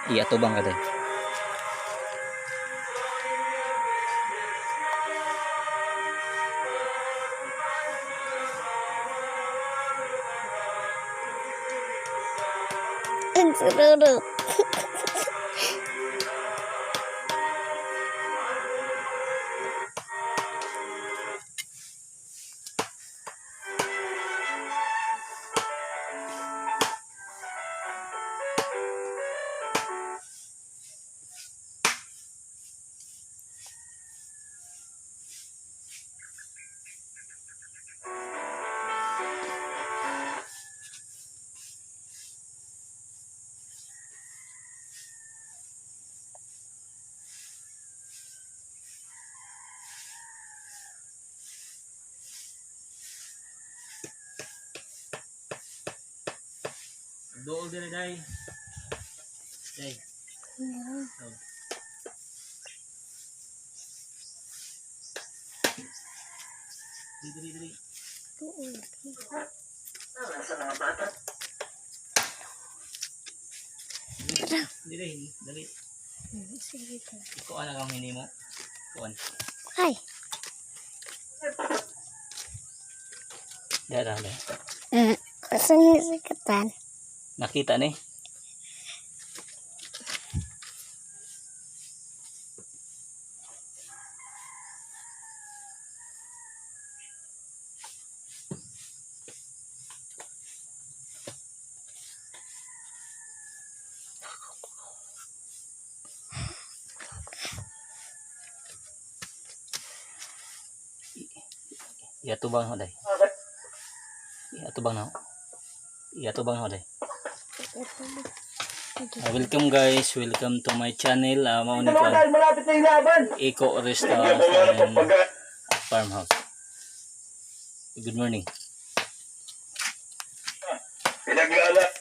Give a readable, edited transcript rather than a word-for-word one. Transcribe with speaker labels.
Speaker 1: Iya tubang ka day.
Speaker 2: Ang sururot.
Speaker 1: Dool din day. Day. Oh. Dili.
Speaker 2: Tuon.
Speaker 1: Dali.
Speaker 2: Sige ka.
Speaker 1: Kuan na kang hini mo. Kuan.
Speaker 2: Ay.
Speaker 1: Dara.
Speaker 2: Kasan nga sikatan?
Speaker 1: Nakita ni. Iya tubang ho day. Iya tubang ho day. Welcome guys, welcome to my channel. Mao ni ko Eco Restaurant and Farmhouse. Good morning.
Speaker 3: Pinag-aala.